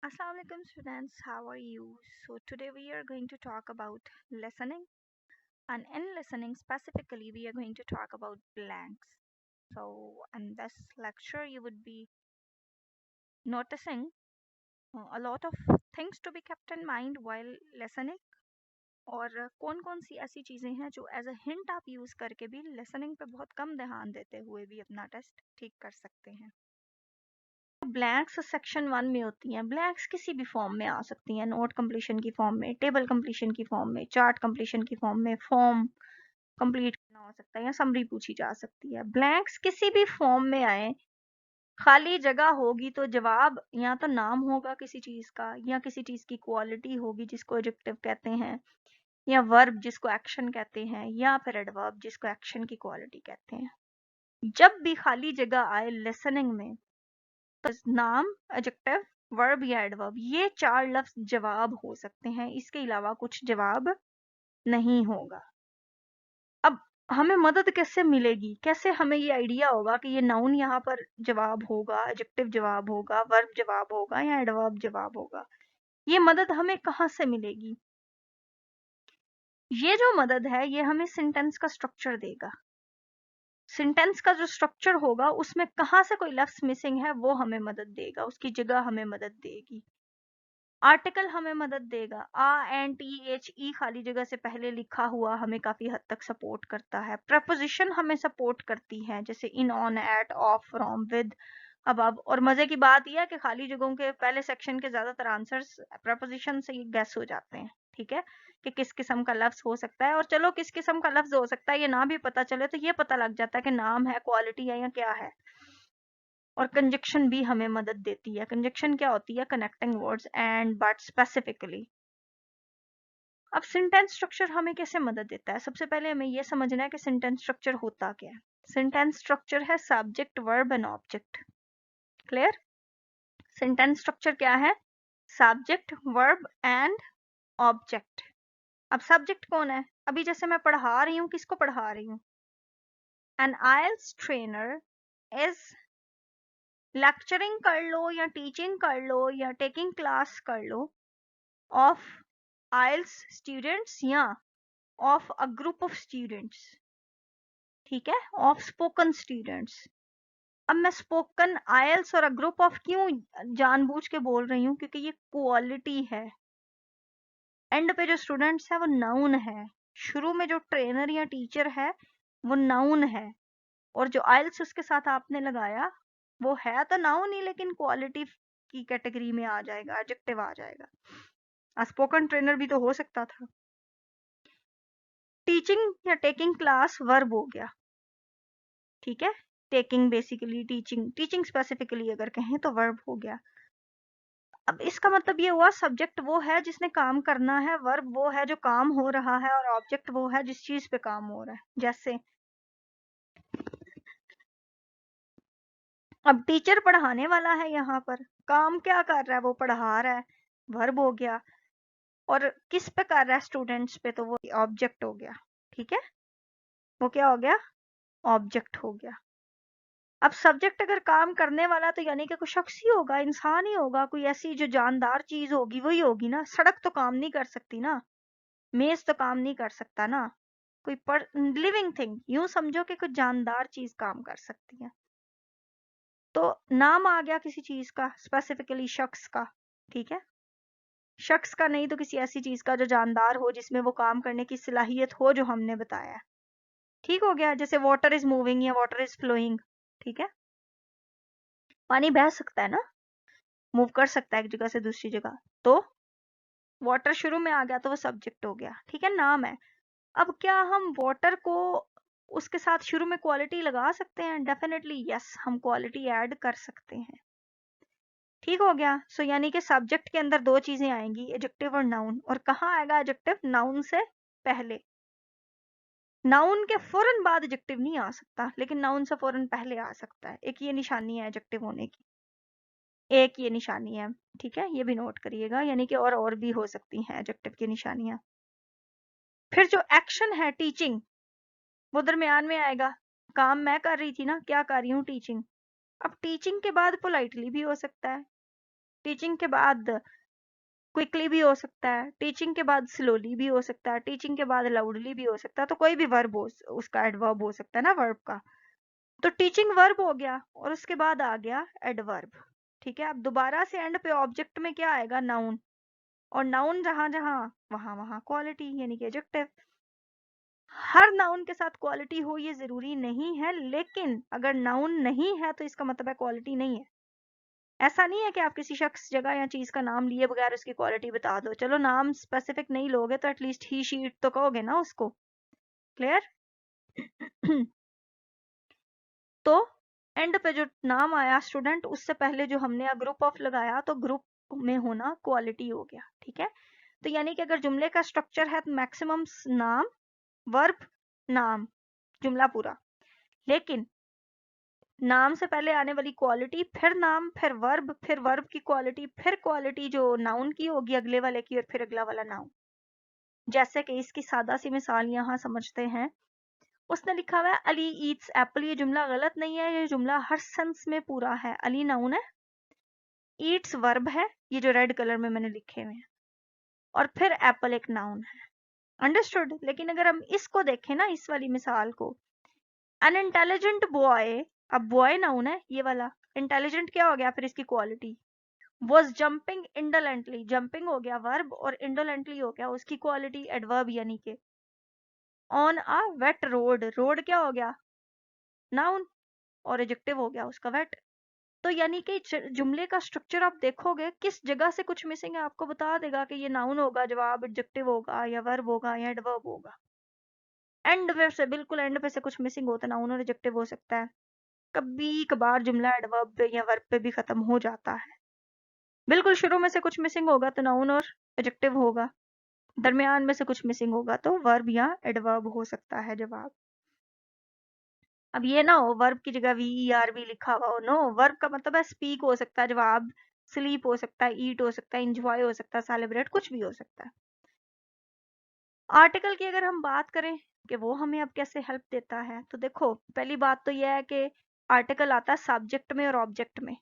Assalamu alaikum students, how are you? So today we are going to talk about listening, and in listening specifically we are going to talk about blanks. So in this lecture you would be noticing a lot of things to be kept in mind while listening, और कौन कौन सी ऐसी चीज़ें हैं जो as a hint आप use करके भी लिसनिंग पे बहुत कम ध्यान देते हुए भी अपना टेस्ट ठीक कर सकते हैं। ब्लैंक्स सेक्शन 1 में होती हैं। ब्लैंक्स किसी भी फॉर्म में आ सकती हैं, नोट कंप्लीशन की फॉर्म में, टेबल कंप्लीशन की फॉर्म में, चार्ट कंप्लीशन की फॉर्म में, फॉर्म कंप्लीट करना हो सकता है या समरी पूछी जा सकती है। ब्लैंक्स किसी भी फॉर्म में आए, खाली जगह होगी तो जवाब या तो नाम होगा किसी चीज का, या किसी चीज की क्वालिटी होगी जिसको एडजेक्टिव कहते हैं, या वर्ब जिसको एक्शन कहते हैं, या फिर एडवर्ब जिसको एक्शन की क्वालिटी कहते हैं। जब भी खाली जगह आए लिसनिंग में तो नाम, एडजेक्टिव, वर्ब या एडवर्ब, ये 4 लफ्ज जवाब हो सकते हैं, इसके अलावा कुछ जवाब नहीं होगा। अब हमें मदद कैसे मिलेगी, कैसे हमें ये आइडिया होगा कि ये नाउन यहाँ पर जवाब होगा, एडजेक्टिव जवाब होगा, वर्ब जवाब होगा या एडवर्ब जवाब होगा? ये मदद हमें कहाँ से मिलेगी? ये जो मदद है ये हमें सेंटेंस का स्ट्रक्चर देगा। सेंटेंस का जो स्ट्रक्चर होगा उसमें कहाँ से कोई लफ्ज मिसिंग है वो हमें मदद देगा, उसकी जगह हमें मदद देगी। आर्टिकल हमें मदद देगा, एन टी एच ई खाली जगह से पहले लिखा हुआ हमें काफी हद तक सपोर्ट करता है। प्रपोजिशन हमें सपोर्ट करती है, जैसे in, on, at, of, from, with, अब। और मजे की बात यह है कि खाली जगहों के पहले सेक्शन के ज्यादातर आंसर्स प्रपोजिशन से ही गैस हो जाते हैं। ठीक है, कि किस किस्म का लफ्ज हो सकता है, और चलो किस किस्म का लफ्ज हो सकता है ये ना भी पता चले तो ये पता लग जाता है कि नाम है, क्वालिटी है या क्या है। और कंजक्शन भी हमें मदद देती है। कंजक्शन क्या होती है? Connecting words and but specifically. अब सेंटेंस स्ट्रक्चर हमें कैसे मदद देता है? सबसे पहले हमें यह समझना है कि सेंटेंस स्ट्रक्चर होता क्या है। सेंटेंस स्ट्रक्चर है subject, verb and object. Clear? Sentence structure क्या है? Subject, verb and object. अब सब्जेक्ट कौन है? अभी जैसे मैं पढ़ा रही हूँ, किसको पढ़ा रही हूँ? An IELTS trainer is lecturing कर लो या टीचिंग कर लो या टेकिंग क्लास कर लो ऑफ आइल्स स्टूडेंट्स या of a group of students. ठीक है, ऑफ स्पोकन स्टूडेंट्स। अब मैं स्पोकन, आइल्स और अ ग्रुप ऑफ क्यों जानबूझ के बोल रही हूँ? क्योंकि ये क्वालिटी है। एंड पे जो स्टूडेंट्स है वो नाउन है, शुरू में जो ट्रेनर या टीचर है वो नाउन है, और जो आइल्स उसके साथ आपने लगाया वो है तो नाउन ही, लेकिन क्वालिटी की कैटेगरी में आ जाएगा, एडजेक्टिव आ जाएगा। स्पोकन ट्रेनर भी तो हो सकता था। टीचिंग या टेकिंग क्लास वर्ब हो गया। ठीक है, taking basically teaching, teaching specifically अगर कहें तो वर्ब हो गया। अब इसका मतलब ये हुआ सब्जेक्ट वो है जिसने काम करना है, वर्ब वो है जो काम हो रहा है, और ऑब्जेक्ट वो है जिस चीज पे काम हो रहा है। जैसे अब टीचर पढ़ाने वाला है, यहाँ पर काम क्या कर रहा है? वो पढ़ा रहा है, वर्ब हो गया। और किस पे कर रहा है? स्टूडेंट्स पे, तो वो ऑब्जेक्ट हो गया। ठीक है, वो क्या हो गया? ऑब्जेक्ट हो गया। अब सब्जेक्ट अगर काम करने वाला तो यानी कि कोई शख्स ही होगा, इंसान ही होगा, कोई ऐसी जो जानदार चीज होगी वही होगी ना। सड़क तो काम नहीं कर सकती ना, मेज तो काम नहीं कर सकता ना, कोई लिविंग थिंग, यूं समझो कि कुछ जानदार चीज काम कर सकती है। तो नाम आ गया किसी चीज का, स्पेसिफिकली शख्स का। ठीक है, शख्स का नहीं तो किसी ऐसी चीज का जो जानदार हो, जिसमें वो काम करने की सलाहियत हो जो हमने बताया। ठीक हो गया, जैसे वाटर इज मूविंग या वाटर इज फ्लोइंग। ठीक है, पानी बह सकता है ना, मूव कर सकता है एक जगह से दूसरी जगह। तो वाटर शुरू में आ गया तो वो सब्जेक्ट हो गया। ठीक है, नाम है। अब क्या हम वाटर को उसके साथ शुरू में क्वालिटी लगा सकते हैं? डेफिनेटली यस, हम क्वालिटी ऐड कर सकते हैं। ठीक हो गया। सो यानी कि सब्जेक्ट के अंदर दो चीजें आएंगी, एडजेक्टिव और नाउन। और कहाँ आएगा एडजेक्टिव? नाउन से पहले। नाउन के फौरन बाद एडजेक्टिव नहीं आ सकता, लेकिन नाउन से फौरन पहले आ सकता है। एक ये निशानी है एडजेक्टिव होने की, एक ये निशानी है। ठीक है, ये भी नोट करिएगा, यानी कि और भी हो सकती हैं एडजेक्टिव की निशानियां। फिर जो एक्शन है टीचिंग, वो दरमियान में आएगा। काम मैं कर रही थी ना, क्या कर रही हूँ? टीचिंग। अब टीचिंग के बाद पोलाइटली भी हो सकता है, टीचिंग के बाद क्विकली भी हो सकता है, टीचिंग के बाद स्लोली भी हो सकता है, टीचिंग के बाद लाउडली भी हो सकता है, तो कोई भी वर्ब हो उसका एडवर्ब हो सकता है ना वर्ब का। तो टीचिंग वर्ब हो गया और उसके बाद आ गया एडवर्ब। ठीक है, अब दोबारा से एंड पे ऑब्जेक्ट में क्या आएगा, नाउन, और नाउन जहां जहां वहां वहां क्वालिटी यानी कि एडजेक्टिव। हर नाउन के साथ क्वालिटी हो ये जरूरी नहीं है, लेकिन अगर नाउन नहीं है तो इसका मतलब है क्वालिटी नहीं है। ऐसा नहीं है कि आप किसी शख्स, जगह या चीज का नाम लिए बगैर उसकी क्वालिटी बता दो। चलो नाम स्पेसिफिक नहीं लोगे तो एटलीस्ट ही शीट तो कहोगे ना उसको। क्लियर? तो एंड पे जो नाम आया स्टूडेंट, उससे पहले जो हमने ग्रुप ऑफ लगाया, तो ग्रुप में होना क्वालिटी हो गया। ठीक है, तो यानी कि अगर जुमले का स्ट्रक्चर है तो मैक्सिमम नाम, वर्ब, नाम, जुमला पूरा। लेकिन नाम से पहले आने वाली क्वालिटी, फिर नाम, फिर वर्ब की क्वालिटी, फिर क्वालिटी जो नाउन की होगी अगले वाले की, और फिर अगला वाला नाउन। जैसे कि इसकी सादा सी मिसाल यहाँ समझते हैं। उसने लिखा हुआ है अली ईट्स एप्पल। ये जुमला गलत नहीं है, ये जुमला हर सेंस में पूरा है। अली नाउन है, ईट्स वर्ब है, ये जो रेड कलर में मैंने लिखे हुए हैं, और फिर एप्पल एक नाउन है। अंडरस्टूड? लेकिन अगर हम इसको देखें ना, इस वाली मिसाल को, एन इंटेलिजेंट बॉय, अब बॉय नाउन है ये वाला, इंटेलिजेंट क्या हो गया फिर इसकी quality, was jumping indolently, jumping हो गया वर्ब, और indolently हो गया उसकी क्वालिटी एडवर्ब, यानी कि on a wet road, road क्या हो गया, नाउन, और एडजेक्टिव हो गया उसका वेट। तो यानी कि जुमले का स्ट्रक्चर आप देखोगे, किस जगह से कुछ मिसिंग है आपको बता देगा कि ये नाउन होगा, जवाब एडजेक्टिव होगा, या वर्ब होगा, या एडवर्ब होगा। एंड पे से, बिल्कुल एंड पे से कुछ मिसिंग हो तो नाउन और एडजेक्टिव हो सकता है। कभी कभार जुमला एडवर्ब पे या वर्ब पे भी खत्म हो जाता है। बिल्कुल शुरू में से कुछ मिसिंग होगा तो नाउन और एडजेक्टिव होगा, दरमियान में से कुछ मिसिंग होगा तो वर्ब या एडवर्ब हो सकता है जवाब। अब ये ना हो वर्ब की जगह VERB लिखा हुआ हो, नो, वर्ब का मतलब है स्पीक हो सकता है जवाब, स्लीप हो सकता है, ईट हो सकता है, इंजॉय हो सकता है, सेलिब्रेट, कुछ भी हो सकता है। आर्टिकल की अगर हम बात करें कि वो हमें अब कैसे हेल्प देता है, तो देखो पहली बात तो यह है कि आर्टिकल आता है सब्जेक्ट में और ऑब्जेक्ट में,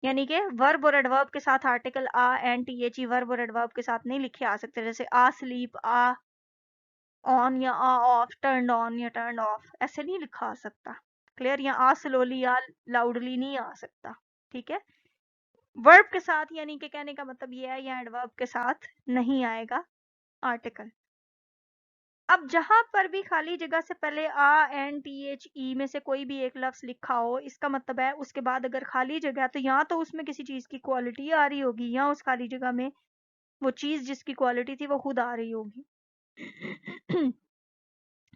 यानी कि वर्ब और एडवर्ब के साथ article a and THE verb और एडवर्ब के साथ नहीं लिखे आ सकते, जैसे आ स्लीप, आ ऑन या आ ऑफ, टर्न ऑन या टर्न ऑफ, ऐसे नहीं लिखा आ सकता। क्लियर? या आ स्लोली या लाउडली नहीं आ सकता। ठीक है, वर्ब के साथ, यानी कि कहने का मतलब ये है, या एडवर्ब के साथ नहीं आएगा आर्टिकल। अब जहां पर भी खाली जगह से पहले आ एन THE में से कोई भी एक लफ्ज लिखा हो, इसका मतलब है उसके बाद अगर खाली जगह, तो या तो उसमें किसी चीज की क्वालिटी आ रही होगी, या उस खाली जगह में वो चीज जिसकी क्वालिटी थी वो खुद आ रही होगी।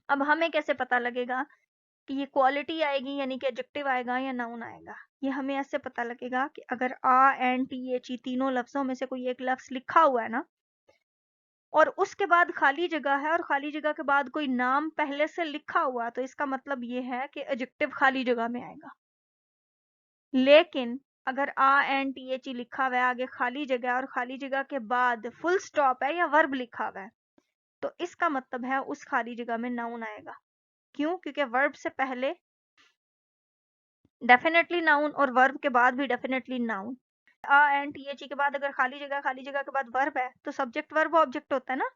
अब हमें कैसे पता लगेगा कि ये क्वालिटी आएगी, यानी कि एडजेक्टिव आएगा या नाउन आएगा? ये हमें ऐसे पता लगेगा कि अगर आ एन THE तीनों लफ्जों में से कोई एक लफ्ज लिखा हुआ है ना, और उसके बाद खाली जगह है, और खाली जगह के बाद कोई नाम पहले से लिखा हुआ, तो इसका मतलब ये है कि एडजेक्टिव खाली जगह में आएगा। लेकिन अगर आ एन THE लिखा हुआ है, आगे खाली जगह, और खाली जगह के बाद फुल स्टॉप है या वर्ब लिखा हुआ है, तो इसका मतलब है उस खाली जगह में नाउन आएगा। क्यों? क्योंकि वर्ब से पहले डेफिनेटली नाउन, और वर्ब के बाद भी definitely noun. A an THE के बाद अगर खाली जगह के बाद वर्ब है, तो सब्जेक्ट वर्ब ऑब्जेक्ट होता है ना,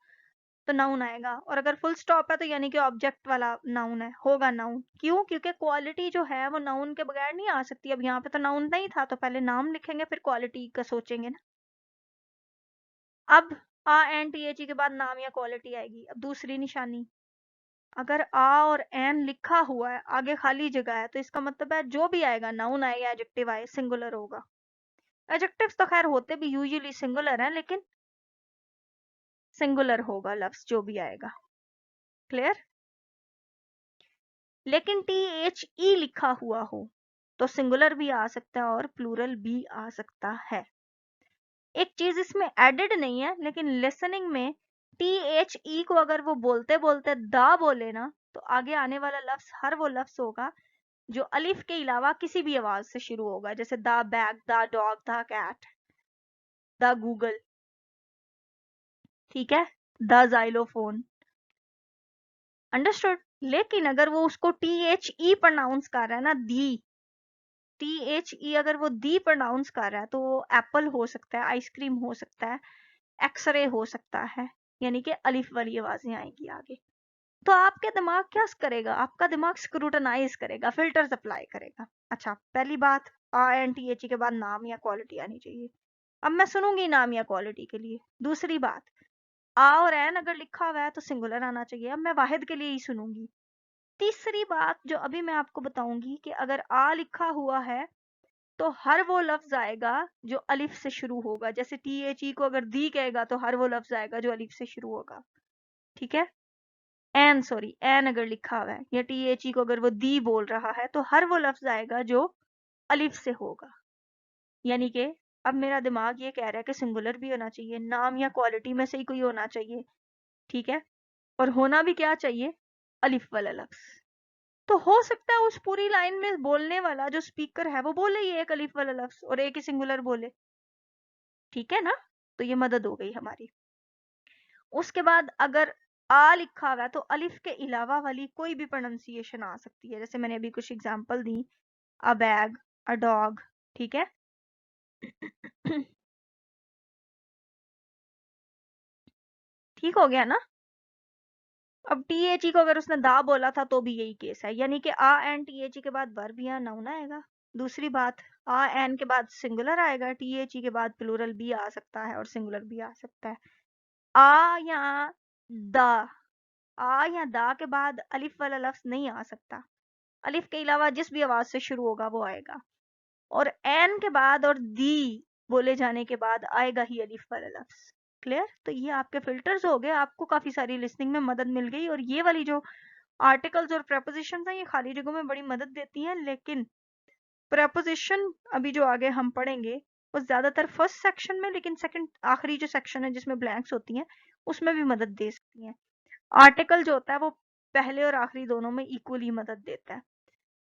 तो नाउन आएगा। और अगर फुल स्टॉप है तो यानी कि ऑब्जेक्ट वाला नाउन है, होगा नाउन। क्यों? क्योंकि क्वालिटी जो है वो नाउन के बगैर नहीं आ सकती। अब यहाँ पे तो नाउन नहीं था, तो पहले नाम लिखेंगे फिर क्वालिटी का सोचेंगे ना। अब आ एन THE के बाद नाम या क्वालिटी आएगी। अब दूसरी निशानी, अगर आ और एन लिखा हुआ है, आगे खाली जगह है, तो इसका मतलब है जो भी आएगा, नाउन आए या एडजेक्टिव आए, सिंगुलर होगा। एडजेक्टिव्स तो खैर होते भी यूजुअली सिंगुलर हैं, लेकिन सिंगुलर होगा लफ्ज जो भी आएगा। क्लियर? लेकिन THE लिखा हुआ हो तो सिंगुलर भी आ सकता है और प्लूरल भी आ सकता है। एक चीज इसमें एडेड नहीं है, लेकिन लिसनिंग में THE को अगर वो बोलते बोलते दा बोले ना, तो आगे आने वाला लफ्ज हर वो लफ्ज होगा जो अलिफ के अलावा किसी भी आवाज से शुरू होगा, जैसे the bag, the dog, the cat, the Google, ठीक है, द जाइलोफोन। अंडरस्टूड? लेकिन अगर वो उसको THE प्रोनाउंस कर रहा है ना, दी, THE अगर वो दी प्रोनाउंस कर रहा है तो वो एप्पल हो सकता है, आइसक्रीम हो सकता है, एक्सरे हो सकता है, यानी कि अलिफ वाली आवाजें आएंगी आगे। तो आपके दिमाग क्या करेगा, आपका दिमाग स्क्रूटनाइज करेगा, फिल्टर्स अप्लाई करेगा। अच्छा, पहली बात, INTHE के बाद नाम या क्वालिटी आनी चाहिए। अब मैं सुनूंगी नाम या क्वालिटी के लिए। दूसरी बात, आ और एन अगर लिखा हुआ है तो सिंगुलर आना चाहिए, अब मैं वाहिद के लिए ही सुनूंगी। तीसरी बात जो अभी मैं आपको बताऊंगी कि अगर आ लिखा हुआ है तो हर वो लफ्ज आएगा जो अलिफ से शुरू होगा। जैसे THE को अगर दी कहेगा तो हर वो लफ्ज आएगा जो अलिफ से शुरू होगा, ठीक है। एन अगर लिखा हुआ है या THE को अगर वो दी बोल रहा है तो हर वो लफ्ज आएगा जो अलिफ से होगा। यानी कि अब मेरा दिमाग ये कह रहा है कि सिंगुलर भी होना चाहिए, नाम या क्वालिटी में से ही कोई होना चाहिए, ठीक है। और होना भी क्या चाहिए, अलिफ वाला लफ्ज। तो हो सकता है उस पूरी लाइन में बोलने वाला जो स्पीकर है वो बोले ये एक अलिफ वाला लफ्ज और एक ही सिंगुलर बोले, ठीक है ना। तो ये मदद हो गई हमारी। उसके बाद अगर आ लिखा हुआ है तो अलिफ के अलावा वाली कोई भी प्रोनाउंसिएशन आ सकती है। जैसे मैंने अभी कुछ example the, a bag, a dog, ठीक है। ठीक हो गया ना। अब THE को अगर उसने दा बोला था तो भी यही केस है, यानी कि आ एन THE के बाद वर्ब या नाउन आएगा। दूसरी बात, आ एन के बाद सिंगुलर आएगा, THE के बाद प्लूरल भी आ सकता है और सिंगुलर भी आ सकता है। आ या दा, आ या दा के बाद अलिफ वाला लफ्ज नहीं आ सकता, अलिफ के अलावा जिस भी आवाज से शुरू होगा वो आएगा। और एन के बाद और दी बोले जाने के बाद आएगा ही अलिफ वाला लफ्ज। क्लियर। तो ये आपके फिल्टर्स हो गए, आपको काफी सारी लिसनिंग में मदद मिल गई। और ये वाली जो आर्टिकल्स और प्रेपोजिशंस हैं ये खाली जगहों में बड़ी मदद देती हैं, लेकिन प्रेपोजिशन अभी जो आगे हम पढ़ेंगे वो ज्यादातर फर्स्ट सेक्शन में, लेकिन सेकंड आखिरी जो सेक्शन है जिसमें ब्लैंक्स होती हैं उसमें भी मदद दे सकती हैं। आर्टिकल जो होता है वो पहले और आखिरी दोनों में इक्वली मदद देता है।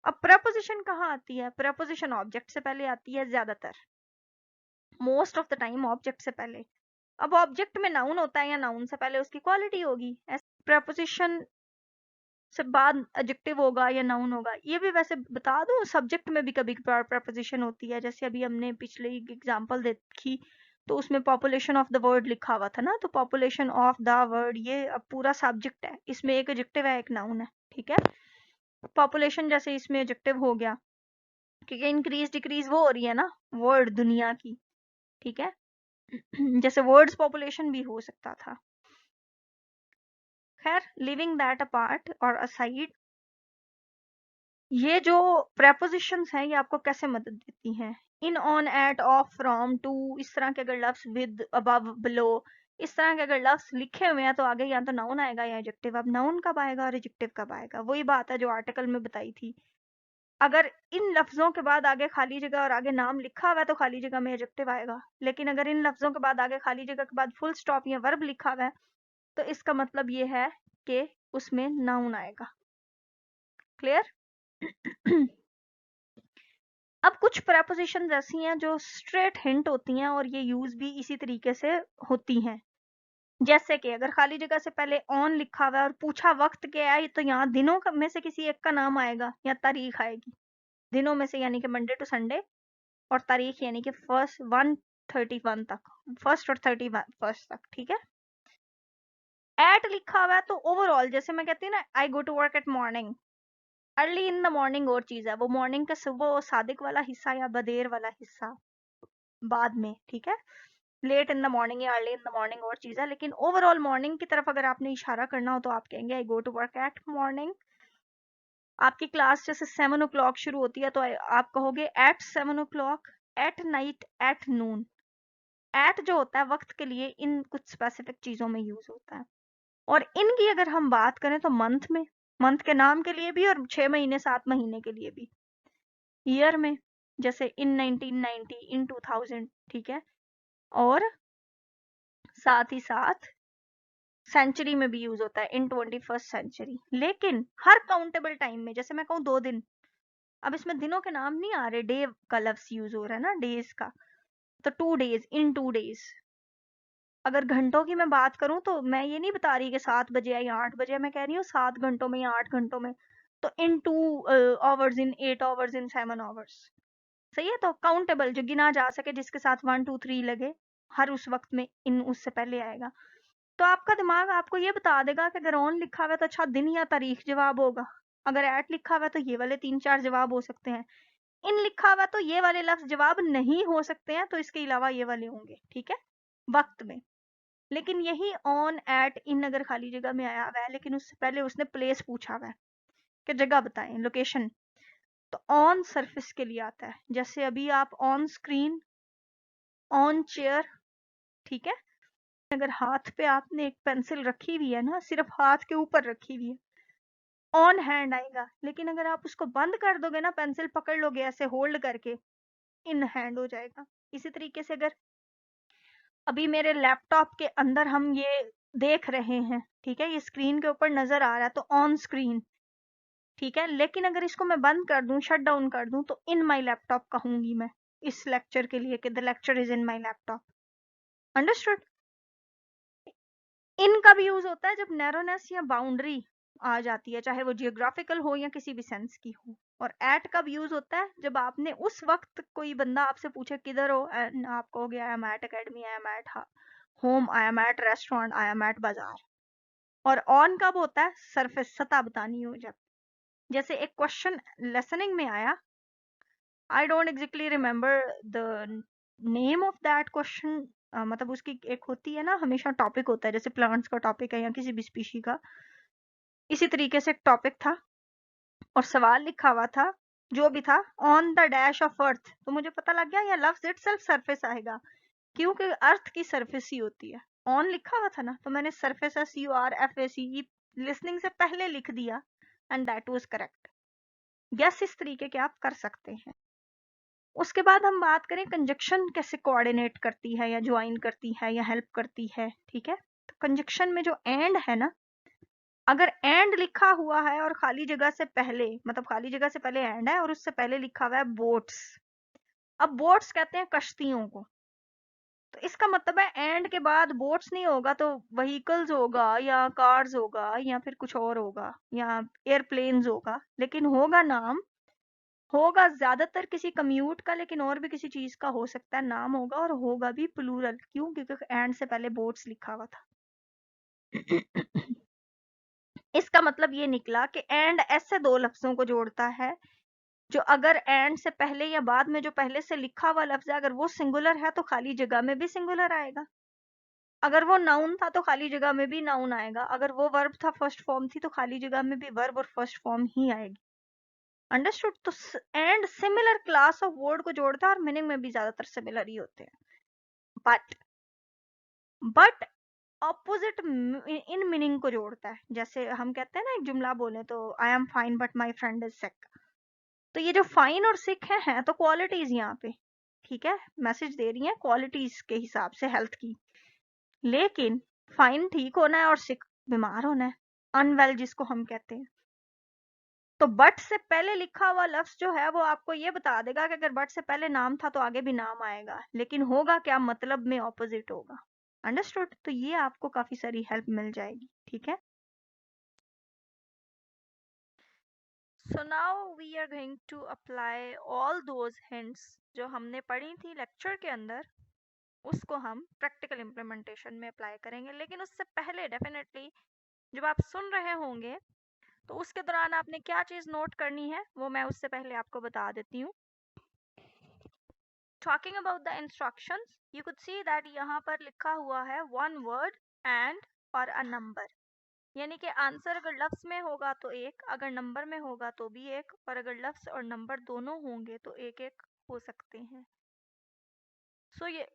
अब प्रेपोजिशन कहाँ आती है, प्रेपोजिशन ऑब्जेक्ट से पहले आती है ज्यादातर, most of the time object से पहले। अब ऑब्जेक्ट में नाउन होता है या नाउन से पहले उसकी क्वालिटी होगी, प्रेपोजिशन से बाद एडजेक्टिव होगा या नाउन होगा। ये भी वैसे बता दूं, सब्जेक्ट में भी कभी कभार प्रेपोजिशन होती है। जैसे अभी हमने पिछले एग्जांपल देखी तो उसमें पॉपुलेशन ऑफ द वर्ड लिखा हुआ था ना, तो पॉपुलेशन ऑफ द वर्ड ये अब पूरा सब्जेक्ट है, इसमें एक एडजेक्टिव है एक नाउन है, ठीक है। पॉपुलेशन जैसे इसमें एडजेक्टिव हो गया, क्योंकि इंक्रीज डिक्रीज वो हो रही है ना वर्ड दुनिया की, ठीक है। जैसे वर्ड्स पॉपुलेशन भी हो सकता था। खैर, लिविंग दैट अपार्ट और असाइड, ये जो प्रेपोजिशंस हैं ये आपको कैसे मदद देती हैं। In, on, at, of, from, to, इस तरह के अगर लफ्ज, विद, अबव, बिलो, इस तरह के अगर लफ्ज लिखे हुए हैं तो आगे या तो नाउन आएगा या एडजेक्टिव। अब नाउन कब आएगा और एडजेक्टिव कब आएगा, वही बात है जो आर्टिकल में बताई थी। अगर इन लफ्जों के बाद आगे खाली जगह और आगे नाम लिखा हुआ है तो खाली जगह में एडजेक्टिव आएगा, लेकिन अगर इन लफ्जों के बाद आगे खाली जगह के बाद फुल स्टॉप या वर्ब लिखा हुआ है तो इसका मतलब ये है कि उसमें नाउन आएगा। क्लियर। अब कुछ प्रेपोजिशन ऐसी हैं जो स्ट्रेट हिंट होती हैं और ये यूज भी इसी तरीके से होती हैं। जैसे कि अगर खाली जगह से पहले ऑन लिखा हुआ है और पूछा वक्त क्या है तो यहाँ दिनों में से किसी एक का नाम आएगा या तारीख आएगी। दिनों में से यानी कि मंडे टू संडे, और तारीख यानी कि फर्स्ट 131 तक, फर्स्ट और 31 तक, ठीक है। एट लिखा हुआ है तो ओवरऑल, जैसे मैं कहती हूँ ना I go to work at morning, early in the morning और चीज है, वो मॉर्निंग का सुबह सादिक वाला हिस्सा या बदेर वाला हिस्सा बाद में, ठीक है। लेट इन द मॉर्निंग या अर्ली इन द मॉर्निंग और चीज है, लेकिन ओवरऑल मॉर्निंग की तरफ अगर आपने इशारा करना हो तो आप कहेंगे I go to work at morning. आपकी क्लास जैसे 7 o'clock शुरू होती है तो आप कहोगे at 7 o'clock, at night, at noon. At जो होता है वक्त के लिए इन कुछ स्पेसिफिक चीजों में यूज होता है। और इनकी अगर हम बात करें तो मंथ में, मंथ के नाम के लिए भी और 6 महीने 7 महीने के लिए भी। ईयर में जैसे इन 1990, इन 2000, ठीक है। और साथ ही साथ सेंचुरी में भी यूज होता है, इन 21st सेंचुरी। लेकिन हर काउंटेबल टाइम में, जैसे मैं कहूँ 2 दिन, अब इसमें दिनों के नाम नहीं आ रहे, डे का लफ्ज यूज हो रहा है ना, डेज का, तो 2 days, इन 2 days। अगर घंटों की मैं बात करूं तो मैं ये नहीं बता रही कि 7 बजे है या 8 बजे है, मैं कह रही हूँ 7 घंटों में या 8 घंटों में, तो इन 2 hours, इन 8 hours, इन 7 hours। सही है, तो काउंटेबल जो गिना जा सके, जिसके साथ 1 2 3 लगे, हर उस वक्त में इन उससे पहले आएगा। तो आपका दिमाग आपको ये बता देगा कि अगर ऑन लिखा हुआ है तो अच्छा दिन या तारीख जवाब होगा, अगर एट लिखा हुआ है तो ये वाले 3 4 जवाब हो सकते हैं, इन लिखा हुआ तो ये वाले लफ्ज जवाब नहीं हो सकते हैं, तो इसके अलावा ये वाले होंगे, ठीक है, वक्त में। लेकिन यही ऑन एट इन अगर खाली जगह में आया हुआ है, लेकिन उससे पहले उसने प्लेस पूछा हुआ है कि जगह बताएं, लोकेशन, तो ऑन सरफेस के लिए आता है। जैसे अभी आप ऑन स्क्रीन, ऑन चेयर, ठीक है, अगर हाथ पे आपने एक पेंसिल रखी हुई है ना, सिर्फ हाथ के ऊपर रखी हुई है, ऑन हैंड आएगा। लेकिन अगर आप उसको बंद कर दोगे ना, पेंसिल पकड़ लोगे ऐसे होल्ड करके, इन हैंड हो जाएगा। इसी तरीके से अगर अभी मेरे लैपटॉप के अंदर हम ये देख रहे हैं, ठीक है, ये स्क्रीन के ऊपर नजर आ रहा है, तो ऑन स्क्रीन, ठीक है। लेकिन अगर इसको मैं बंद कर दूं, शट डाउन कर दूं, तो इन माई लैपटॉप कहूंगी मैं इस लेक्चर के लिए कि the lecture is in my laptop. Understood? In का भी यूज होता है जब नैरोनेस या बाउंड्री आ जाती है, चाहे वो जियोग्राफिकल हो या किसी भी सेंस की हो। और एट का भी यूज होता है जब आपने उस वक्त कोई बंदा आपसे पूछे किधर हो, एंड आप कहोगे I am at academy, I am at home, I am at restaurant, I am at बाजार। और ऑन कब होता है? सरफेस, सतह बतानी हो जब। जैसे एक क्वेश्चन लेसनिंग में आया, I don't exactly remember the name of that question, मतलब उसकी एक होती है ना, हमेशा टॉपिक होता है, जैसे प्लांट्स का टॉपिक है या किसी भी स्पीशी का, इसी तरीके से एक टॉपिक था और सवाल लिखा हुआ था जो भी था, on the dash of earth. तो मुझे पता लग गया यह लफ्ज इटसेल्फ सरफेस आएगा, क्योंकि अर्थ की सरफेस ही होती है। ऑन लिखा हुआ था ना, तो मैंने सरफेस SURFACE लिसनिंग से पहले लिख दिया, and that was correct. Yes, इस तरीके के आप कर सकते हैं। उसके बाद हम बात करें कंजक्शन कैसे कोऑर्डिनेट करती है या ज्वाइन करती है या हेल्प करती है, ठीक है। तो कंजक्शन में जो एंड है ना, अगर एंड लिखा हुआ है और खाली जगह से पहले, मतलब खाली जगह से पहले एंड है और उससे पहले लिखा हुआ है बोट्स। अब बोट्स कहते हैं कश्तियों को, तो इसका मतलब है एंड के बाद बोट्स नहीं होगा तो व्हीकल्स होगा या कार्स होगा या फिर कुछ और होगा या एयरप्लेन्स होगा, लेकिन होगा नाम, होगा ज्यादातर किसी कम्यूट का, लेकिन और भी किसी चीज का हो सकता है नाम होगा, और होगा भी प्लूरल। क्यों? क्योंकि एंड से पहले बोट्स लिखा हुआ था। इसका मतलब ये निकला कि एंड ऐसे दो लफ्जों को जोड़ता है जो अगर एंड से पहले या बाद में जो पहले से लिखा हुआ लफ्ज है, अगर वो सिंगुलर है तो खाली जगह में भी सिंगुलर आएगा, अगर वो नाउन था तो खाली जगह में भी नाउन आएगा, अगर वो वर्ब था फर्स्ट फॉर्म थी तो खाली जगह में भी वर्ब और फर्स्ट फॉर्म ही आएगी। अंडरस्टूड? तो and similar class of word को जोड़ता है और मीनिंग में भी ज्यादातर सिमिलर ही होते हैं, बट ऑपोजिट इन मीनिंग को जोड़ता है। जैसे हम कहते हैं ना, एक जुमला बोले तो I am fine but my friend is sick, तो ये जो फाइन और सिक है तो क्वालिटीज यहाँ पे, ठीक है, मैसेज दे रही है क्वालिटीज के हिसाब से हेल्थ की। लेकिन फाइन ठीक होना है और सिक बीमार होना है, अनवेल जिसको हम कहते हैं। तो बट से पहले लिखा हुआ लफ्ज जो है वो आपको ये बता देगा कि अगर बट से पहले नाम था तो आगे भी नाम आएगा, लेकिन होगा क्या, मतलब में ऑपोजिट होगा। अंडरस्टूड? तो ये आपको काफी सारी हेल्प मिल जाएगी, ठीक है। So now we are going to apply all those hints जो हमने पढ़ी थी लेक्चर के अंदर, उसको हम प्रैक्टिकल इम्प्लीमेंटेशन में अप्लाई करेंगे। लेकिन उससे पहले डेफिनेटली जब आप सुन रहे होंगे तो उसके दौरान आपने क्या चीज नोट करनी है वो मैं उससे पहले आपको बता देती हूँ। Talking about the instructions, you could see that यहाँ पर लिखा हुआ है one word and और a number, यानी कि आंसर अगर लफ्ज में होगा तो एक, अगर नंबर में होगा तो भी एक, और अगर लफ्ज और नंबर दोनों होंगे तो एक एक हो सकते हैं। सो ये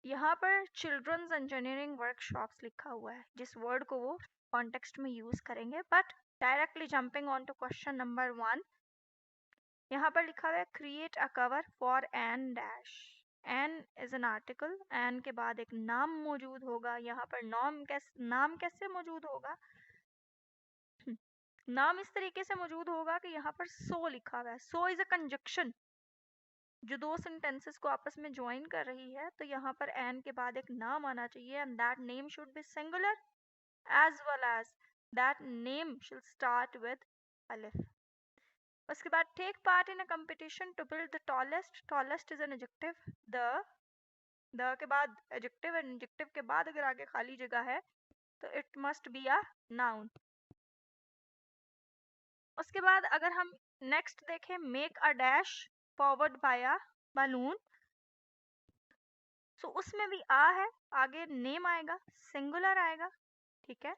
यहाँ पर चिल्ड्रंस इंजीनियरिंग वर्कशॉप्स लिखा हुआ है, जिस वर्ड को वो कॉन्टेक्स्ट में यूज करेंगे। But directly jumping on to question number 1, यहाँ पर लिखा हुआ है create a cover for an dash. An is an article, an के बाद एक नाम मौजूद होगा। यहाँ पर नाम कैसे मौजूद होगा? नाम इस तरीके से मौजूद होगा कि यहाँ पर सो लिखा हुआ है। सो इज अ कंजक्शन जो दो सेंटेंसेस को आपस में ज्वाइन कर रही है, तो यहाँ पर एन के बाद एक नाम आना चाहिए, and that name should be singular as well as that name should start with alif. उसके बाद take part in a competition to build the tallest, tallest is an adjective, the के बाद एडजेक्टिव, एडजेक्टिव के बाद अगर आगे खाली जगह है तो it must be a noun. उसके बाद अगर हम नेक्स्ट देखें, make a dash forward by a balloon, so उसमें भी आ है, आगे नेम आएगा, सिंगुलर आएगा, ठीक है,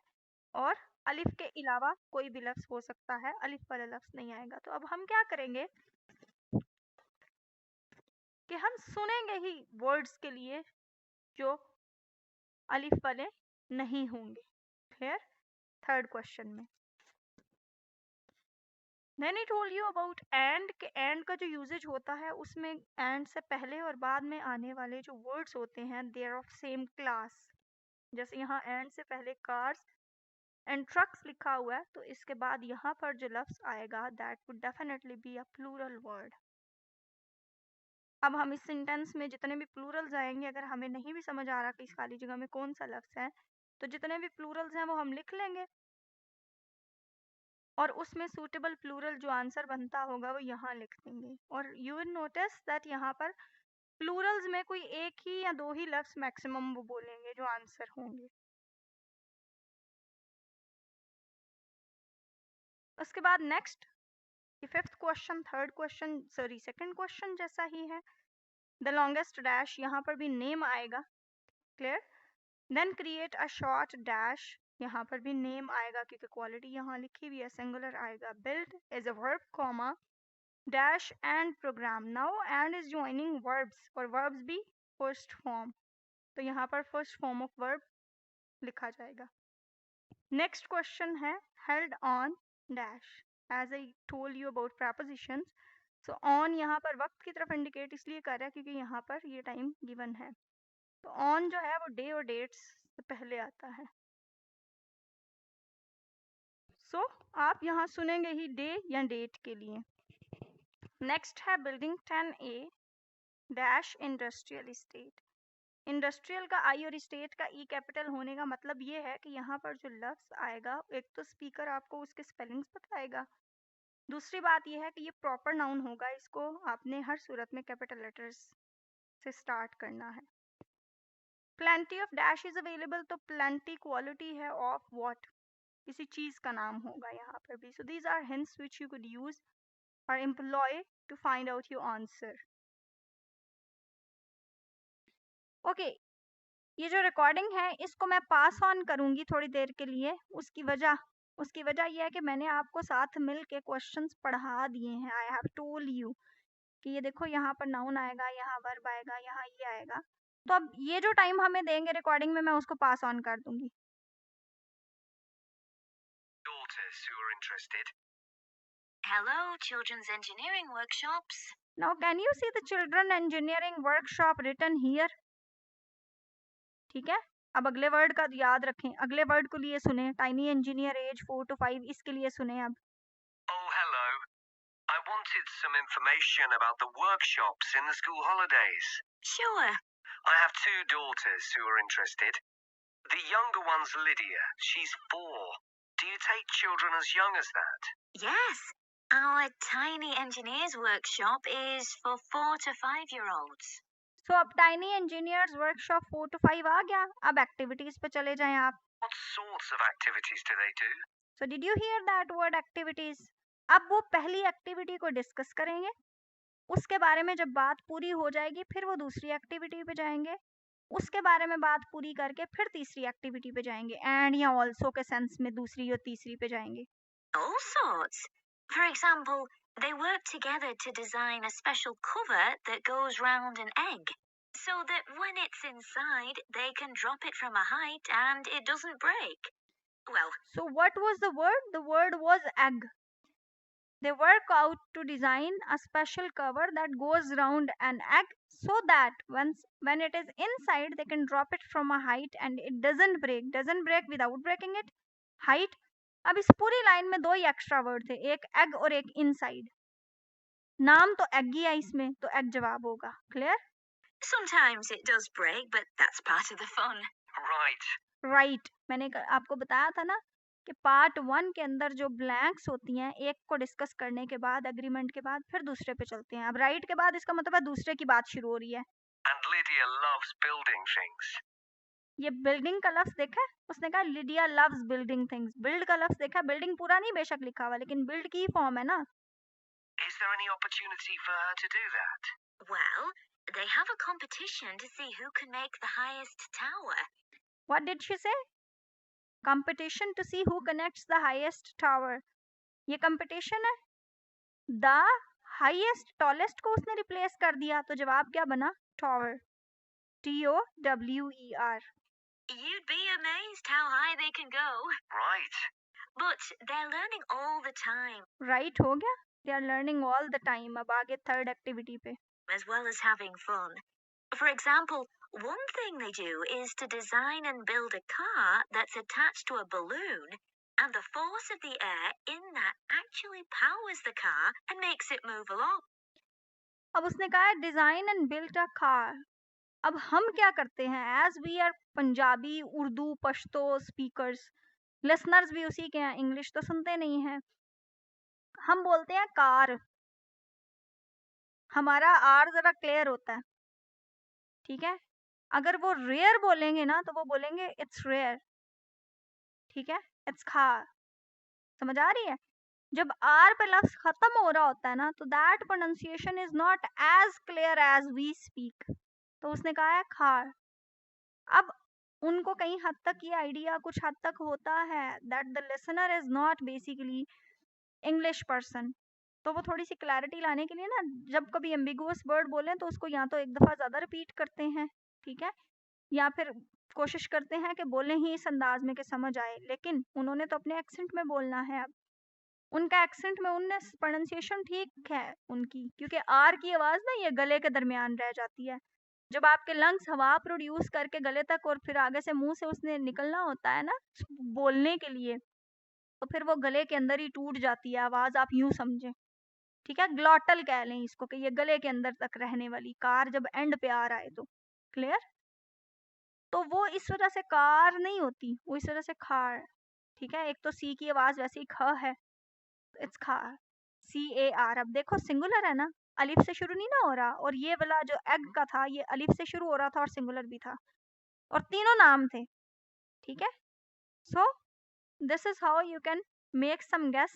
और अलिफ के अलावा कोई भी लफ्ज हो सकता है, अलिफ वाला लफ्ज नहीं आएगा। तो अब हम क्या करेंगे कि हम सुनेंगे ही वर्ड्स के लिए जो अलिफ वाले नहीं होंगे। फिर थर्ड क्वेश्चन में मैंने टोल्ड यू अबाउट एंड, के एंड का जो यूजेज होता है उसमें एंड से पहले और बाद में आने वाले जो वर्ड्स होते हैं they are of same class. जैसे यहाँ एंड से पहले कार्स एंड ट्रक्स लिखा हुआ है, तो इसके बाद यहाँ पर जो लफ्ज आएगा that would definitely be a plural word. अब हम इस सेंटेंस में जितने भी प्लूरल्स आएंगे, अगर हमें नहीं भी समझ आ रहा कि इस खाली जगह में कौन सा लफ्ज है, तो जितने भी प्लूरल्स हैं वो हम लिख लेंगे और उसमें सूटेबल प्लूरल जो आंसर बनता होगा वो यहाँ लिख देंगे। और यू विल नोटिस दैट यहाँ पर प्लूरल्स में कोई एक ही या दो ही लफ्ज मैक्सिमम वो बोलेंगे जो आंसर होंगे। उसके बाद next fifth question, third question sorry second question जैसा ही है, द लॉन्गेस्ट डैश, यहाँ पर भी नेम आएगा, clear. Then create a short dash, यहाँ पर भी नेम आएगा क्योंकि क्वालिटी यहाँ लिखी हुई है, सिंगुलर आएगा। Build is a verb comma dash and program, now and is joining verbs और वर्ब्स भी फर्स्ट फॉर्म, तो यहाँ पर फर्स्ट फॉर्म ऑफ वर्ब लिखा जाएगा। नेक्स्ट क्वेश्चन है held on dash, as I told you about prepositions, so on यहाँ पर वक्त की तरफ इंडिकेट इसलिए कर रहा है क्योंकि यहाँ पर ये टाइम गिवन है, तो ऑन जो है वो डे और डेट्स से पहले आता है। सो आप यहाँ सुनेंगे ही डे या डेट के लिए। नेक्स्ट है building 10A dash industrial estate, industrial का आई और स्टेट का ई कैपिटल होने का मतलब ये है कि यहाँ पर जो लफ्ज आएगा, एक तो स्पीकर आपको उसके स्पेलिंग्स बताएगा, दूसरी बात यह है कि ये प्रॉपर नाउन होगा, इसको आपने हर सूरत में कैपिटल लेटर्स से स्टार्ट करना है। Plenty of dash is available, तो प्लेंटी क्वालिटी है ऑफ व्हाट, किसी चीज का नाम होगा यहाँ पर भी। So these are hints which you could use और employ to find out your answer. Okay, ये जो रिकॉर्डिंग है इसको मैं पास ऑन करूंगी थोड़ी देर के लिए, उसकी वजह यह है कि मैंने आपको साथ मिल के क्वेश्चंस पढ़ा दिए हैं। आई हैव टोल्ड यू कि ये देखो यहाँ पर नाउन आएगा, यहाँ वर्ब आएगा, यहाँ ये आएगा, तो अब ये जो टाइम हमें देंगे रिकॉर्डिंग में मैं उसको पास ऑन कर दूंगी। Daughters who are interested. Hello, children's engineering workshops. Now can you see the children engineering workshop written here? ठीक है, अब अगले वर्ड का याद रखें, अगले वर्ड को लिए सुने, टाइनी इंजीनियर एज 4 to 5, इसके लिए सुने अब। Oh, hello. I wanted some information about the workshops in the school holidays. Sure. I have 2 daughters who are interested. The younger one's Lydia. She's 4. Do you take children as young as that? Yes. Our Tiny Engineers workshop is for 4 to 5-year-olds. So अब tiny engineers workshop 4 to 5 आ गया, अब activities पे चले जाएं आप। What sorts of activities do they do? So did you hear that word activities? अब वो पहली एक्टिविटी को डिस्कस करेंगे, उसके बारे में जब बात पूरी हो जाएगी फिर वो दूसरी एक्टिविटी पे जाएंगे, उसके बारे में बात पूरी करके फिर तीसरी एक्टिविटी पे जाएंगे, एंड या ऑल्सो के सेंस में दूसरी और तीसरी पे जाएंगे। All sorts. For example, they work together to design a special cover that goes round an egg, so that when it's inside, they can drop it from a height and it doesn't break. Well, so what was the word? The word was egg. They work out to design a special cover that goes round an egg so that when it is inside they can drop it from a height and it doesn't break without breaking it. Height, अब इस पूरी line में 2 ही extra word थे, एक egg और एक inside. नाम तो एग ही है इसमें, तो एग जवाब होगा। Clear? Sometimes it does break, but that's part of the fun. Right. Right, मैंने आपको बताया था ना कि पार्ट 1 के अंदर जो ब्लैंक्स होती हैं एक को डिस्कस करने के बाद, एग्रीमेंट के बाद फिर दूसरे पे चलते हैं। अब राइट के बाद इसका मतलब है दूसरे की बात शुरू हो रही है। And Lydia loves building things. ये बिल्डिंग का लफ्ज देखा है, उसने कहा Lydia loves building things. Build का लफ्ज देखा, बिल्डिंग पूरा नहीं बेशक लिखा हुआ, लेकिन बिल्ड की फॉर्म है ना। Is there any opportunity for her to do that? Well, they have a competition to see who can make the highest tower. What did she say? Competition to see who connects the highest tower. ये competition है। The highest tallest को उसने replace कर दिया, तो जवाब क्या बना? Tower. TOWER. You'd be amazed how high they can go. Right. But they're learning all the time. Right हो गया? They are learning all the time. अब आगे third activity पे. As well as having fun. For example, one thing they do is to design and build a car that's attached to a balloon, and the force of the air in that actually powers the car and makes it move along. अब उसने कहा है design and build a car. अब हम क्या करते हैं, as we are Punjabi, Urdu, Pashto speakers, listeners भी उसी के हैं, इंग्लिश तो सुनते नहीं हैं, हम बोलते हैं कार। हमारा आर जरा क्लियर होता है, ठीक है। अगर वो रेयर बोलेंगे ना तो वो बोलेंगे इट्स रेयर, ठीक है, इट्स कार। समझ आ रही है? जब आर पे लफ्ज खत्म हो रहा होता है ना तो that pronunciation is not as clear as we speak. तो उसने कहा है खार। अब उनको कहीं हद तक ये आइडिया कुछ हद तक होता है that the listener is not basically English person, तो वो थोड़ी सी क्लैरिटी लाने के लिए ना जब कभी एम्बिगुअस वर्ड बोलें तो उसको या तो एक दफ़ा ज़्यादा रिपीट करते हैं, ठीक है, या फिर कोशिश करते हैं कि बोलें ही इस अंदाज में कि समझ आए। लेकिन उन्होंने तो अपने एक्सेंट में बोलना है। अब उनका एक्सेंट में उनने प्रोनाउंसिएशन ठीक है उनकी, क्योंकि आर की आवाज़ ना ये गले के दरमियान रह जाती है। जब आपके लंग्स हवा प्रोड्यूस करके गले तक और फिर आगे से मुंह से उसने निकलना होता है ना बोलने के लिए, तो फिर वो गले के अंदर ही टूट जाती है आवाज़, आप यूं समझें, ठीक है। ग्लॉटल कह लें इसको कि ये गले के अंदर तक रहने वाली कार जब एंड पे आ रहा है तो क्लियर। तो वो इस वजह से कार नहीं होती, वो इस वजह से खार, ठीक है। एक तो सी की आवाज़ वैसे ही ख है, इट्स खार, CAR। अब देखो सिंगुलर है ना, अलिफ से शुरू नहीं ना हो रहा, और ये वाला जो एग का था ये अलिफ से शुरू हो रहा था और सिंगुलर भी था, और तीनों नाम थे, ठीक है। So this is how you can make some guess.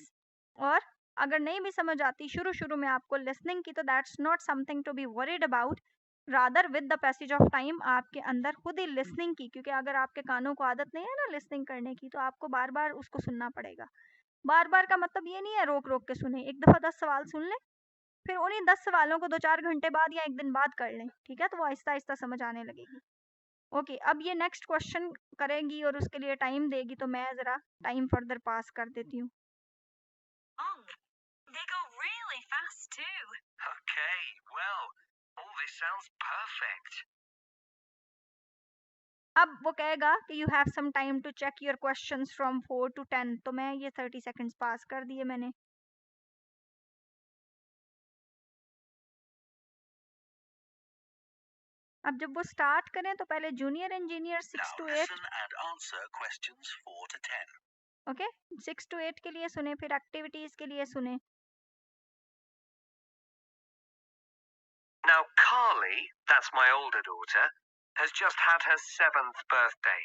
और अगर नहीं भी समझ आती शुरू शुरू में आपको लिसनिंग की, तो that's not something to be worried about, rather with the passage of time आपके अंदर खुद ही लिसनिंग की, क्योंकि अगर आपके कानों को आदत नहीं है ना लिसनिंग करने की, तो आपको बार बार उसको सुनना पड़ेगा। बार बार का मतलब ये नहीं है रोक रोक के सुने, एक दफ़ा 10 सवाल सुन लें, फिर उन्हीं 10 सवालों को 2-4 घंटे बाद या एक दिन बाद कर लें, ठीक है, तो वो आहिस्ता आहिस्ता समझ आने लगेगी। ओके, अब ये नेक्स्ट क्वेश्चन करेंगी और उसके लिए टाइम देगी, तो मैं ज़रा टाइम फर्दर पास कर देती हूँ। They go really fast too. Okay, well, all this sounds perfect. अब वो कहेगा कि you have some time to check your questions from 4 to 10, तो मैं ये 30 सेकंड्स पास कर दिए मैंने। अब जब वो स्टार्ट करें तो पहले junior engineer 6 to 8 and answer questions 4 to 10. Okay, 6 to 8 के लिए सुने, फिर एक्टिविटीज के लिए सुने। Now Carly, that's my older daughter, has just had her 7th birthday.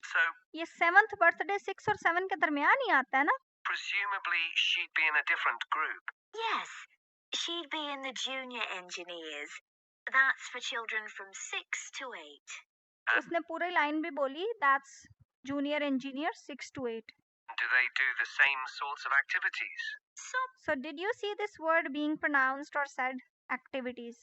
So ये 7th बर्थडे 6 और 7 के दरमियान ही आता है ना? presumably she'd be in a different group. Yes, she'd be in the junior engineers. That's for children from 6 to 8. उसने पूरी line भी बोली, that's junior engineer 6 to 8. Do they do the same sorts of activities? So did you see this word being pronounced or said? Activities.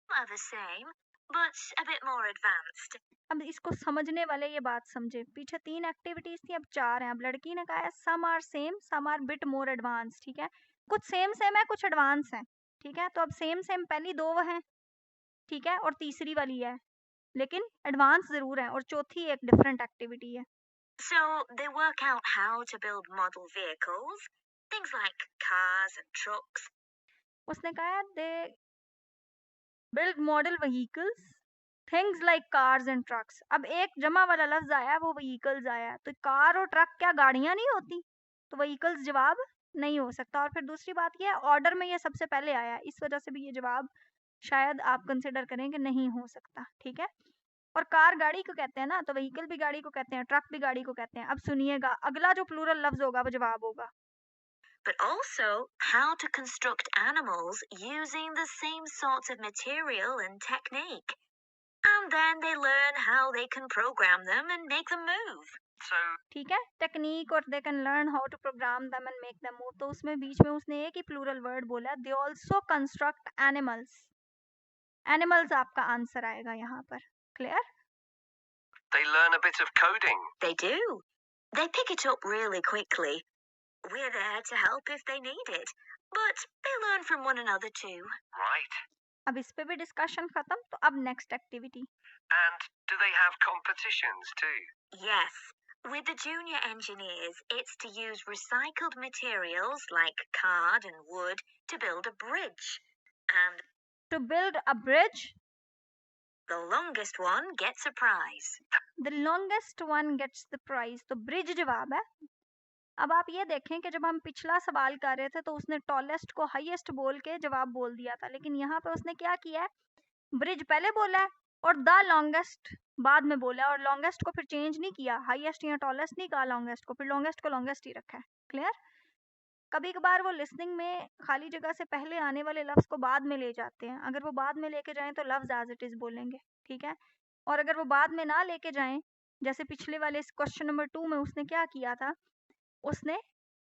Are the same, but a bit more advanced. अब इसको समझने वाले ये बात समझे, पीछे 3 activities थी, अब 4 हैं। अब लड़की ने कहा है some are same, some are bit more advance, ठीक है, कुछ सेम सेम है, कुछ एडवांस है, ठीक है। तो अब सेम सेम पहली 2 हैं, ठीक है, और तीसरी वाली है, लेकिन एडवांस जरूर है, और चौथी एक डिफरेंट एक्टिविटी है। So they work out how to build model vehicles, things like cars and trucks. उसने कहा है they build model vehicles, things like cars and trucks. अब एक जमा वाला लफ्ज आया है, वो व्हीकल्स आया है, तो कार और ट्रक क्या गाड़ियां नहीं होती? तो व्हीकल्स जवाब नहीं हो सकता। और फिर दूसरी बात ये है, ऑर्डर में ये सबसे पहले आया है, इस वजह से भी ये जवाब शायद आप कंसिडर करें कि नहीं हो सकता। ठीक है, और कार गाड़ी को कहते हैं ना, तो व्हीकल भी गाड़ी को कहते हैं, ट्रक भी गाड़ी को कहते हैं। अब सुनिएगा, अगला जो प्लूरल लफ्ज होगा वो जवाब होगा। But also how to construct animals using the same sorts of material and technique. And then they learn how they can program them and make them move. So ठीक है, टेक्निक और they can learn how to program them and make them move. तो उसमें बीच में उसने एक ही plural word बोला, they also construct animals. Animals आपका आंसर आएगा यहाँ पर। Clear? they learn a bit of coding. They do. They pick it up really quickly. We're there to help if they need it, but they learn from one another too. Right. अब इस पे भी discussion खत्म, तो अब next activity. And do they have competitions too? Yes. With the junior engineers, it's to use recycled materials like card and wood to build a bridge. And to build a bridge, the longest one gets a prize. The longest one gets the prize. तो bridge जवाब है। अब आप ये देखें कि जब हम पिछला सवाल कर रहे थे तो उसने टॉलेस्ट को हाईएस्ट बोल के जवाब बोल दिया था, लेकिन यहाँ पे उसने क्या किया है, ब्रिज पहले बोला है और द लॉन्गेस्ट बाद में बोला है, और लॉन्गेस्ट को फिर चेंज नहीं किया, हाईएस्ट या टॉलेस्ट नहीं कहा लॉन्गेस्ट को, फिर लॉन्गेस्ट को लॉन्गेस्ट ही रखा है। क्लियर? कभी कभार वो लिसनिंग में खाली जगह से पहले आने वाले लफ्ज को बाद में ले जाते हैं, अगर वो बाद में लेके जाएं तो लफ्ज एज इट इज बोलेंगे। ठीक है, और अगर वो बाद में ना लेके जाएं, जैसे पिछले वाले क्वेश्चन नंबर 2 में उसने क्या किया था, उसने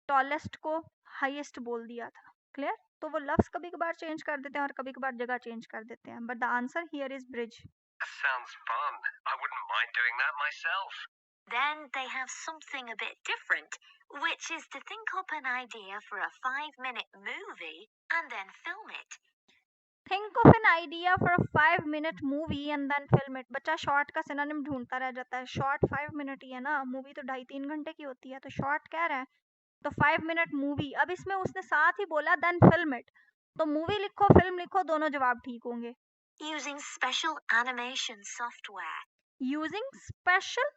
टॉलेस्ट को हाईएस्ट बोल दिया था। क्लियर? तो वो लफ्ज कभी कभार चेंज कर देते हैं और कभी कभार जगह चेंज कर देते हैं, but the answer here is bridge. Sounds fun. I wouldn't mind doing that myself. Then they have something a bit different, which is to think up an idea for a 5-minute movie and then film it. Think of an idea for a 5 minute movie and then film it. बच्चा short का synonym ढूंढता रह जाता है, short 5 minute ही है ना, movie तो 2.5-3 घंटे की होती है, तो शॉर्ट कह रहा है, तो 5 मिनट मूवी। अब इसमें उसने साथ ही बोला देन फिल्म इट, तो मूवी लिखो फिल्म लिखो दोनों जवाब ठीक होंगे। Using special animation software. Using special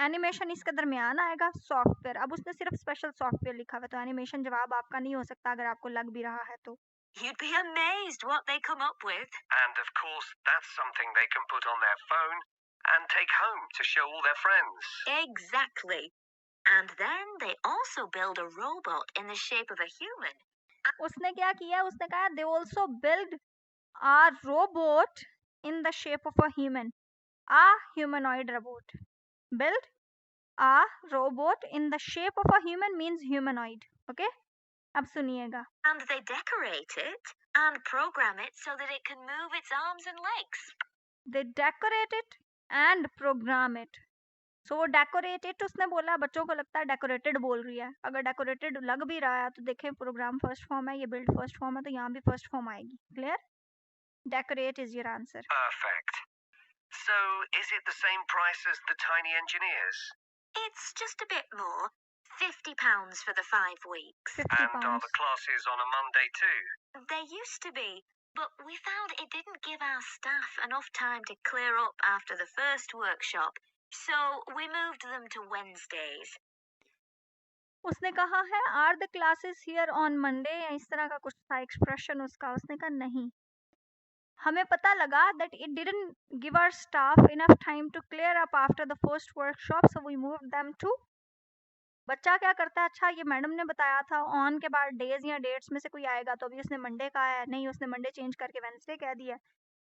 animation इसके दरमियान आएगा सॉफ्टवेयर। अब उसने सिर्फ स्पेशल सॉफ्टवेयर लिखा हुआ, तो एनिमेशन जवाब आपका नहीं हो सकता अगर आपको लग भी रहा है तो। You'd be amazed what they come up with. And of course, that's something they can put on their phone and take home to show all their friends. Exactly. And then they also build a robot in the shape of a human. उसने क्या किया, उसने कहा they also build a robot in the shape of a human, a humanoid robot. Build a robot in the shape of a human means humanoid. Okay, अब सुनिएगा। And they decorate it and program it so that it can move its arms and legs. They decorate it and program it. So वो डेकोरेटेड उसने बोला, बच्चों को लगता है डेकोरेटेड बोल रही है, अगर डेकोरेटेड लग भी रहा है तो देखें प्रोग्राम फर्स्ट फॉर्म है, ये बिल्ड फर्स्ट फॉर्म है, तो यहाँ भी फर्स्ट फॉर्म आएगी। Clear? Decorate is your answer. Perfect. So, is it the same price as the tiny engineers? It's just a bit more. £50 for the 5 weeks. 50 And are pounds. the classes on a Monday too? They used to be, but we found it didn't give our staff enough time to clear up after the first workshop, so we moved them to Wednesdays. उसने कहा है are the classes here on Monday, या इस तरह का कुछ था expression उसका। उसने कहा नहीं, हमें पता लगा that it didn't give our staff enough time to clear up after the first workshop, so we moved them to। बच्चा क्या करता है, अच्छा ये मैडम ने बताया था ऑन के बाद डेज या डेट्स में से कोई आएगा, तो अभी उसने मंडे कहा है, नहीं उसने मंडे चेंज करके वेंसडे कह दिया,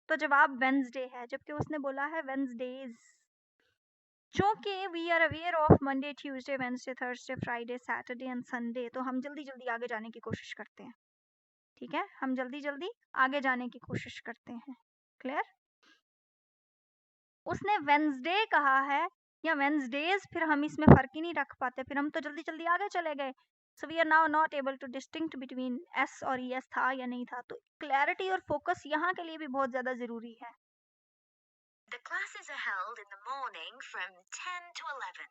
तो जवाब वेंसडे है, जबकि उसने बोला है वेंसडेज। चूंकि we are aware of Monday Tuesday Wednesday Thursday Friday Saturday and Sunday, तो हम जल्दी जल्दी आगे जाने की कोशिश करते हैं। ठीक है, हम जल्दी जल्दी आगे जाने की कोशिश करते हैं। क्लियर? उसने वेंसडे कहा है या वेंसडेज, फिर हम इसमें फर्क ही नहीं रख पाते, फिर हम तो जल्दी जल्दी आगे चले गए। So we are now not able to distinct between S और ईएस था या नहीं था, तो क्लैरिटी और फोकस यहाँ के लिए भी बहुत ज्यादा जरूरी है। The classes are held in the morning from 10 to 11.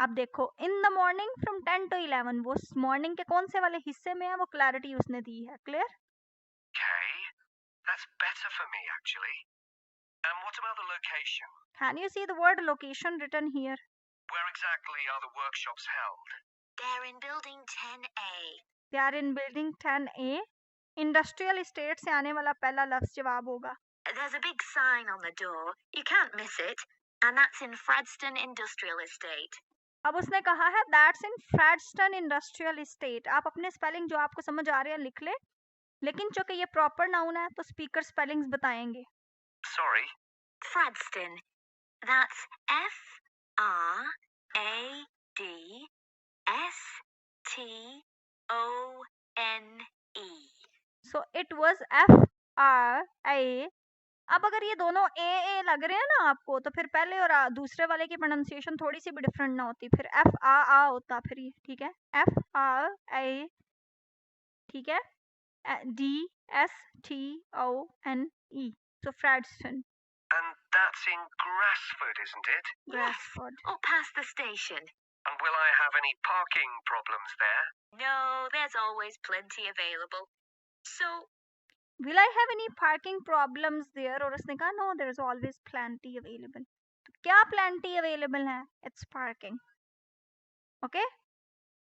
अब देखो इन द मॉर्निंग फ्रॉम 10 to 11, वो मॉर्निंग के कौन से वाले हिस्से में है, वो क्लैरिटी उसने दी है। Clear? Okay, that's better for me actually. And what about the location? Can you see the word location written here? Where exactly are the workshops held? They're in building 10A. They are in building 10A. Industrial estate से आने वाला पहला लफ्ज जवाब होगा. There's a big sign on the door. You can't miss it. And that's in Fradston Industrial Estate. अब उसने कहा है दैट्स इन फ्रैडस्टन इंडस्ट्रियल एस्टेट. आप अपने स्पेलिंग जो आपको समझ आ रहे हैं लिख ले, लेकिन चूंकि ये प्रॉपर नाउन है तो स्पीकर स्पेलिंग्स बताएंगे. Sorry. Fradston. That's F-R-A-D-S-T-O-N-E. So it was F-R-A. अब अगर ये दोनों ए लग रहे हैं ना आपको, तो फिर पहले और दूसरे वाले की प्रोनाउंसिएशन थोड़ी सी भी डिफरेंट ना होती, फिर F-A-A होता फिर ये. ठीक है, F-R-A. ठीक है, D-S-T-O-N-E. So Fradston. And that's in Grassford, isn't it? Grassford. Yes, or past the station. And will I have any parking problems there? No, there's always plenty available. So, will I have any parking problems there? और उसने कहा no, there is always plenty available. तो क्या plenty available है? It's parking. Okay?